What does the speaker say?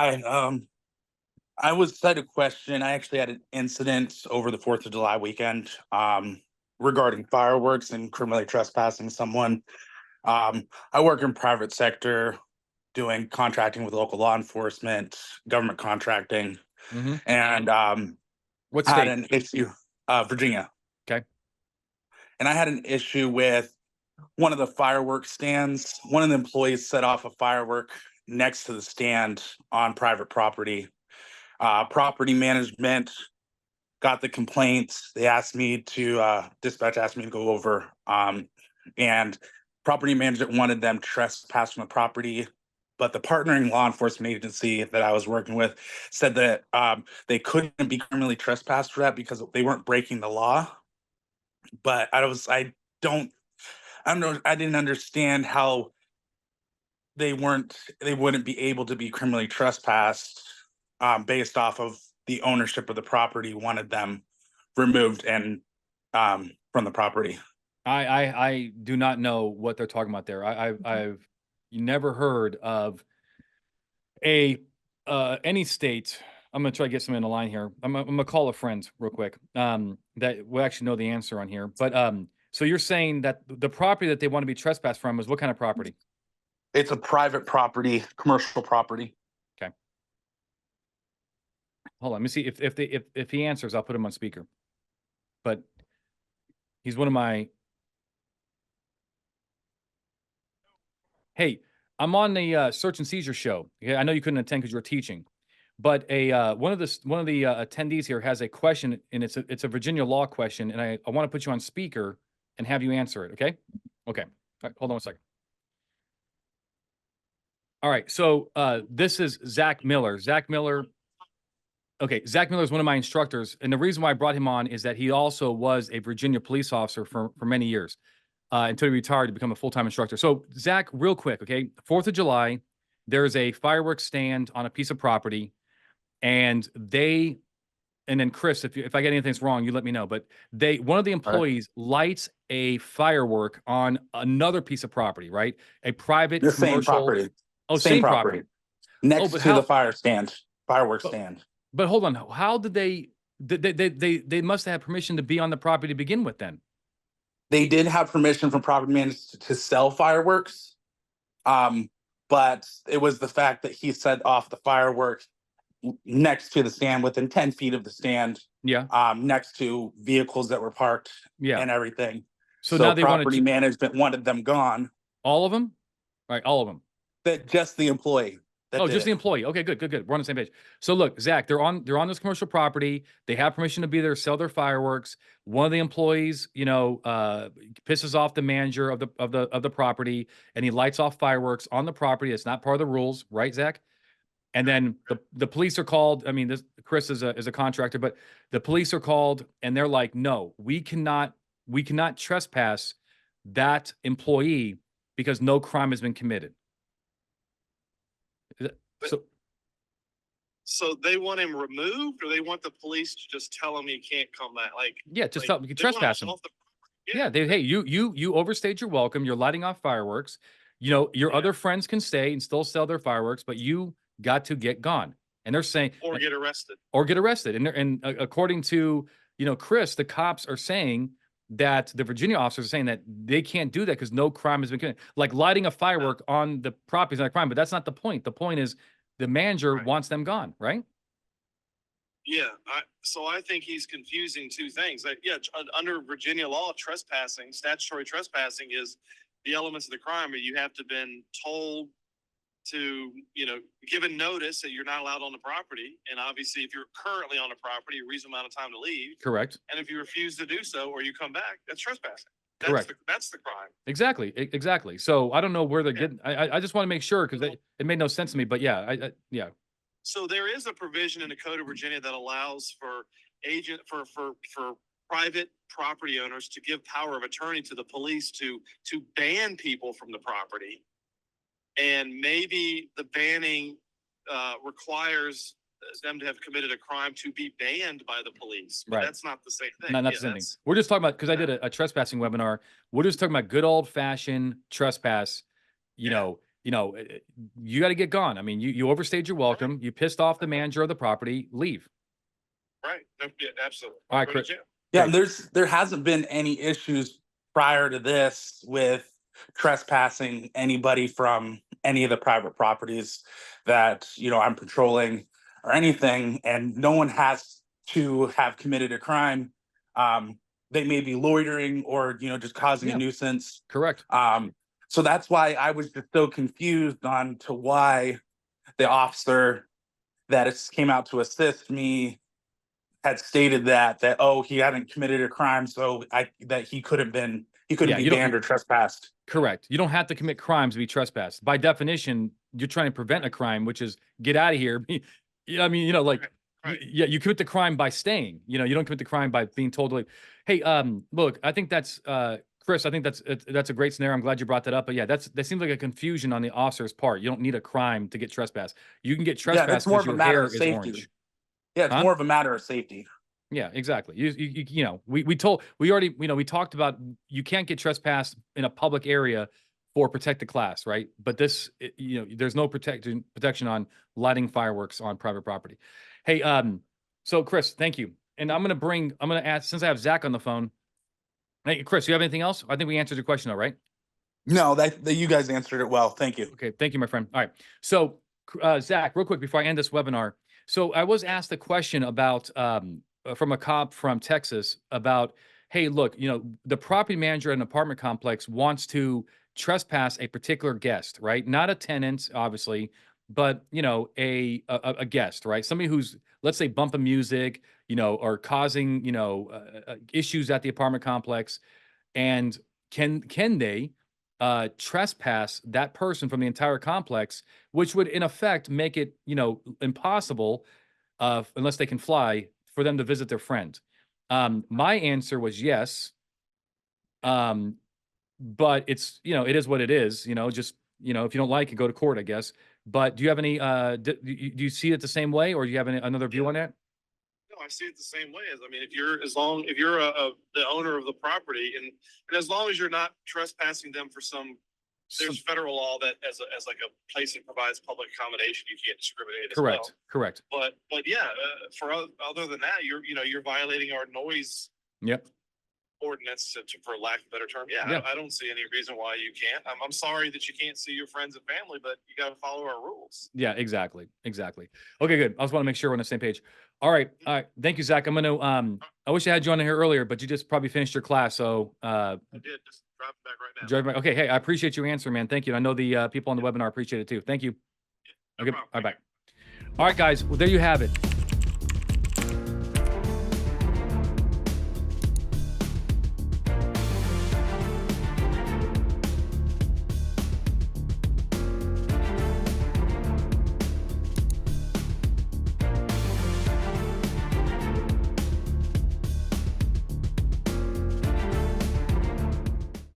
Hi. I was had a question. I actually had an incident over the 4th of July weekend regarding fireworks and criminally trespassing someone. I work in private sector doing contracting with local law enforcement, government contracting, Hmm. and What had state? an issue, Virginia. Okay. And I had an issue with one of the fireworks stands. One of the employees set off a firework next to the stand on private property. Property management got the complaints. They asked me to dispatch asked me to go over, and property management wanted them trespass from the property. But the partnering law enforcement agency that I was working with said that they couldn't be criminally trespassed for that because they weren't breaking the law. But I don't know, I didn't understand how they wouldn't be able to be criminally trespassed based off of the ownership of the property wanted them removed and from the property. I do not know what they're talking about there. I've never heard of a any state. I'm gonna try to get some in the line here. I'm gonna call a friend real quick. That will actually know the answer on here. But so you're saying that the property that they want to be trespassed from is what kind of property? It's a private property, commercial property. Okay. Hold on. Let me see if he answers. I'll put him on speaker. But he's one of my. Hey, I'm on the Search and Seizure show. Yeah, I know you couldn't attend because you were teaching, but a one of the attendees here has a question, and it's a Virginia law question, and I want to put you on speaker and have you answer it. Okay? Okay. All right, hold on 1 second. All right. So this is Zach Miller. Zach Miller. Okay, Zach Miller is one of my instructors, and the reason why I brought him on is that he also was a Virginia police officer for many years. Until he retired to become a full-time instructor. So, Zach, real quick, okay? 4th of July, there's a fireworks stand on a piece of property, and then Chris, if I get anything wrong, you let me know. But one of the All right. employees lights a firework on another piece of property, right? A private The same commercial. property. Oh, Same same property. property. Oh, Next but to the how? fire stand, fireworks But, stand. but hold on. How did they must have had permission to be on the property to begin with then? They did have permission from property managers to sell fireworks. Um, but it was the fact that he set off the fireworks next to the stand, within 10 feet of the stand, Yeah. next to vehicles that were parked Yeah. and everything. So So now they wanted property to management wanted them gone. all of them? All right, all of them. That just the employee that Oh, did just the it. employee. Okay, good, good, good. We're on the same page. So look, Zach, they're on this commercial property. They have permission to be there, sell their fireworks. One of the employees, pisses off the manager of the property, and he lights off fireworks on the property. It's not part of the rules, right, Zach? And then the police are called. I mean, this Chris is a contractor, but the police are called, and they're like, no, we cannot trespass that employee because no crime has been committed. But So so they want him removed, or they want the police to just tell him he can't come back? yeah, just Like tell, you can they want him trespass him. off the Yeah, hey, you overstayed your welcome. You're lighting off fireworks. Your yeah, other friends can stay and still sell their fireworks, but you got to get gone. And they're saying, or get arrested. or get arrested. According to Chris, the cops are saying that the Virginia officers are saying that they can't do that because no crime has been committed. Like lighting a No, firework on the property is not a crime, but that's not the point. The point is the manager right. wants them gone, right? Yeah. So I think he's confusing two things. Like, yeah, under Virginia law, trespassing, statutory trespassing is the elements of the crime, but you have to been told to, given notice that you're not allowed on the property. And obviously, if you're currently on the property, a reasonable amount of time to leave. Correct. And if you refuse to do so or you come back, that's trespassing. Correct. That's the crime. Exactly. Exactly. So I don't know where they're Yeah. getting. I just want to make sure because it made no sense to me. But yeah, yeah. So there is a provision in the Code of Virginia that allows for private property owners to give power of attorney to the police to ban people from the property. And maybe the banning requires them to have committed a crime to be banned by the police. But Right. that's not the same thing. Not Yeah, the same thing. We're just talking about because I did a trespassing webinar. We're just talking about good old fashioned trespass. Yeah. you know, you got to get gone. I mean, you overstayed your welcome. You pissed off the manager of the property. Leave. Right. No, yeah, absolutely. All right, Go to Chris. jail. Yeah, Great. there hasn't been any issues prior to this with trespassing anybody from any of the private properties that, you know, I'm patrolling or anything, and no one has to have committed a crime. They may be loitering or, you know, just causing a Yeah. nuisance. Correct. So that's why I was just so confused on to why the officer that came out to assist me had stated that oh, he hadn't committed a crime, so that he couldn't Yeah, be you don't. banned or trespassed. Correct. You don't have to commit crimes to be trespassed. By definition, you're trying to prevent a crime, which is get out of here. Yeah, I mean, you know, like, Right. yeah, you commit the crime by staying. You know, you don't commit the crime by being told to leave. Hey, look, I think that's Chris. I think that's a great scenario. I'm glad you brought that up. But yeah, that seems like a confusion on the officer's part. You don't need a crime to get trespassed. You can get Yeah, it's trespassed more because of a your matter hair of is safety. orange. Yeah, it's Huh? more of a matter of safety. Yeah, exactly. You know, we already, you know, we talked about you can't get trespassed in a public area for protected class, right? But this, you know, there's no protection on lighting fireworks on private property. Hey, so Chris, thank you. And I'm gonna ask, since I have Zach on the phone. Hey, Chris, you have anything else? I think we answered your question, all right? No, that you guys answered it well. Thank you. Okay, thank you, my friend. All right. So, Zach, real quick before I end this webinar. So I was asked a question about from a cop from Texas about, hey, look, you know, the property manager at an apartment complex wants to trespass a particular guest, right? Not a tenant, obviously, but you know, a guest, right? Somebody who's, let's say, bumping music, you know, or causing, you know, issues at the apartment complex. And can they trespass that person from the entire complex, which would in effect make it, you know, impossible, unless they can fly, for them to visit their friend. My answer was yes, um, but it's, you know, it is what it is. You know, just, you know, if you don't like it, go to court, I guess. But do you have any? Do you see it the same way, or do you have another view Yeah. on that? No, I see it the same way. As I mean, if you're the owner of the property, and as long as you're not trespassing them for there's federal law that as like a place that provides public accommodation, you can't discriminate as well. Correct. But yeah, other than that, you're violating our noise Yep. ordinance, for lack of a better term. Yeah, Yeah. I don't see any reason why you can't. I'm sorry that you can't see your friends and family, but you got to follow our rules. Yeah, exactly. Okay, good. I just want to make sure we're on the same page. All right. Thank you, Zach. I'm gonna I wish I had you on here earlier, but you just probably finished your class. So I did just drop back right now. drive back. Okay, hey, I appreciate you answering, man. Thank you. And I know the people on the webinar appreciate it too. Thank you. No Okay, problem. bye bye. All right, guys. Well, there you have it.